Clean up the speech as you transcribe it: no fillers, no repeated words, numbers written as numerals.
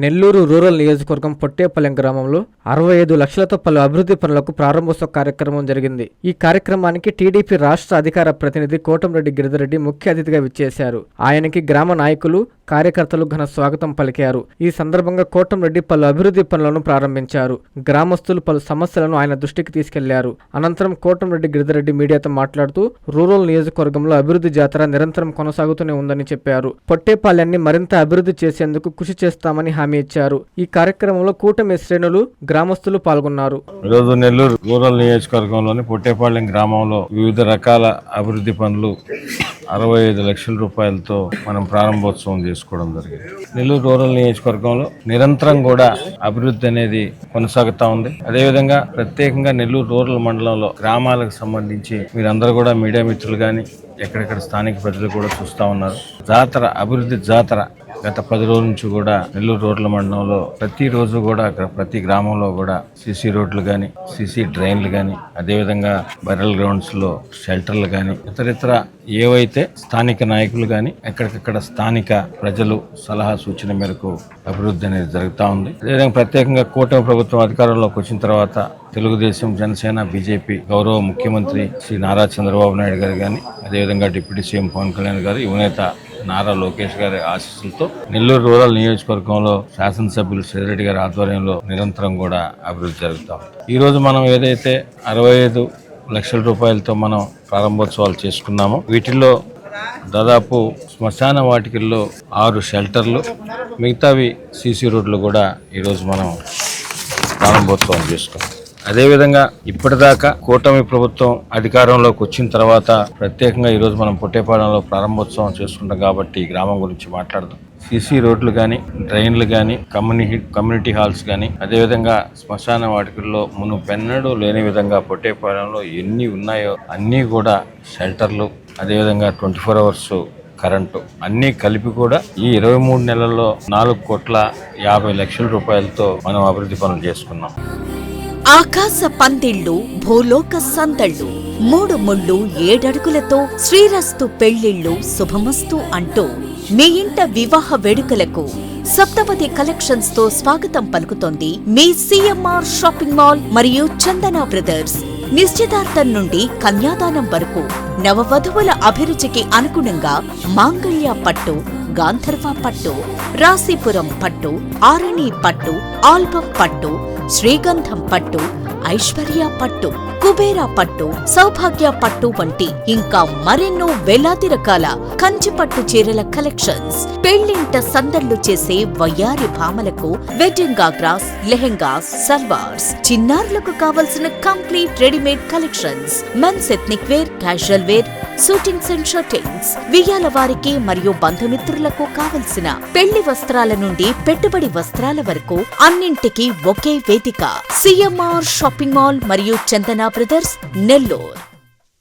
Nellore rural నియోజకవర్గం పొట్టేపల్లెం గ్రామంలో 65 లక్షలతో పలు అభివృద్ధి పనులకు ప్రారంభోత్సవ కార్యక్రమం జరిగింది. ఈ కార్యక్రమానికి టీడీపీ రాష్ట్ర అధికార ప్రతినిధి కోటంరెడ్డి గిరిధర్రెడ్డి ముఖ్య అతిథిగా విచ్చేశారు. ఆయనకి గ్రామ నాయకులు, కార్యకర్తలు ఘన స్వాగతం పలికారు. ఈ సందర్భంగా కోటంరెడ్డి పలు అభివృద్ధి పనులను ప్రారంభించారు. గ్రామస్తులు పలు సమస్యలను ఆయన దృష్టికి తీసుకెళ్లారు. అనంతరం కోటంరెడ్డి గిరిధర్రెడ్డి మీడియాతో మాట్లాడుతూ రూరల్ నియోజకవర్గంలో అభివృద్ధి జాతర నిరంతరం కొనసాగుతూనే ఉందని చెప్పారు. పొట్టేపాలెన్ని మరింత అభివృద్ధి చేసేందుకు కృషి చేస్తామని హామీ ఇచ్చారు. ఈ కార్యక్రమంలో కూటమి శ్రేణులు, గ్రామస్తులు పాల్గొన్నారు. ఈరోజు నెల్లూరు రూరల్ నియోజకవర్గంలోని పొట్టేపాలెం గ్రామంలో వివిధ రకాల అభివృద్ధి పనులు 65 లక్షల రూపాయలతో మనం ప్రారంభోత్సవం చేసుకోవడం జరిగింది. నెల్లూరు రూరల్ నియోజకవర్గంలో నిరంతరం కూడా అభివృద్ధి అనేది కొనసాగుతా ఉంది. అదేవిధంగా ప్రత్యేకంగా నెల్లూరు రూరల్ మండలంలో గ్రామాలకు సంబంధించి మీరందరూ కూడా మీడియా మిత్రులు కానీ ఎక్కడెక్కడ స్థానిక ప్రజలు కూడా చూస్తూ ఉన్నారు. జాతర, అభివృద్ధి జాతర గత 10 రోజుల నుంచి కూడా నెల్లూరు రోడ్ల మండలంలో ప్రతిరోజు కూడా ప్రతి గ్రామంలో కూడా సీసీ రోడ్లు కానీ, సీసీ డ్రైన్లు కానీ, అదేవిధంగా బరల్ గ్రౌండ్స్ లో షెల్టర్లు కానీ, ఇతరితర ఏవైతే స్థానిక నాయకులు కానీ ఎక్కడికక్కడ స్థానిక ప్రజలు సలహా సూచన మేరకు అభివృద్ధి అనేది జరుగుతూ ఉంది. అదేవిధంగా ప్రత్యేకంగా కూటమి ప్రభుత్వం అధికారంలోకి వచ్చిన తర్వాత తెలుగుదేశం, జనసేన, బీజేపీ గౌరవ ముఖ్యమంత్రి శ్రీ నారా చంద్రబాబు నాయుడు గారు కానీ, అదేవిధంగా డిప్యూటీ సీఎం పవన్ కళ్యాణ్ గారు, యువనేత నారా లోకేష్ గారి ఆశీస్సులతో నెల్లూరు రూరల్ నియోజకవర్గంలో శాసనసభ్యులు శ్రీరెడ్డి గారి ఆధ్వర్యంలో నిరంతరం కూడా అభివృద్ధి జరుగుతాం. ఈ రోజు మనం ఏదైతే 65 లక్షల రూపాయలతో మనం ప్రారంభోత్సవాలు చేసుకున్నామో వీటిల్లో దాదాపు శ్మశాన వాటికల్లో 6 షెల్టర్లు, మిగతావి సీసీ రోడ్లు కూడా ఈరోజు మనం ప్రారంభోత్సవం చేసుకున్నాం. అదేవిధంగా ఇప్పటిదాకా కూటమి ప్రభుత్వం అధికారంలోకి వచ్చిన తర్వాత ప్రత్యేకంగా ఈరోజు మనం పొట్టేపాలెంలో ప్రారంభోత్సవం చేసుకుంటాం కాబట్టి ఈ గ్రామం గురించి మాట్లాడదాం. సీసీ రోడ్లు కానీ, డ్రైన్లు కానీ, కమ్యూనిటీ హాల్స్ కానీ, అదేవిధంగా శ్మశాన వాటికల్లో మునుపెన్నడూ లేని విధంగా పొట్టేపాలెంలో ఎన్ని ఉన్నాయో అన్నీ కూడా షెల్టర్లు, అదేవిధంగా 24 అవర్స్ కరెంటు అన్నీ కలిపి కూడా ఈ 23 నెలల్లో 4,50,00,000 రూపాయలతో మనం అభివృద్ధి పనులు చేసుకున్నాం. ఆకాశ పందిళ్ళు, భూలోక సందళ్ళు, 3 ముళ్ళు 7 అడుగులతో శ్రీరస్తు పెళ్లిళ్ళు శుభమస్తు అంటూ మీ ఇంట వివాహ వేడుకలకు సప్తపది కలెక్షన్స్ తో స్వాగతం పలుకుతోంది మీ సిఎంఆర్ షాపింగ్ మాల్ మరియు చందన బ్రదర్స్. నిశ్చితార్థం నుండి కన్యాదానం వరకు నవవధువుల అభిరుచికి అనుగుణంగా మాంగళ్య పట్టు, గాంధర్వ పట్టు, రాశిపురం పట్టు, ఆరణి పట్టు, ఆల్బమ్ పట్టు, శ్రీగంధం పట్టు, ఐశ్వర్య పట్టు, కుబేరా పట్టు, సౌభాగ్య పట్టు వంటి ఇంకా మరెన్నో వేలాది రకాల కంచిపట్టు చీరల కలెక్షన్స్. పెళ్లింట సందళ్లు చేసే వయ్యారి భామలకు వెడ్డింగ్ గాగ్రాస్, లెహెంగాస్, సల్వార్స్, చిన్నారులకు కావలసిన complete readymade collections, men's ethnic wear, casual wear, shootings and shirtings, వియ్యాల వారికి మరియు బంధుమిత్రులకు కావలసిన పెళ్లి వస్త్రాల నుండి పెట్టుబడి వస్త్రాల వరకు అన్నింటికీ ఒకే వేదిక. సిఎంఆర్ షాపింగ్ మాల్ మరియు చందన బ్రదర్స్, నెల్లూరు.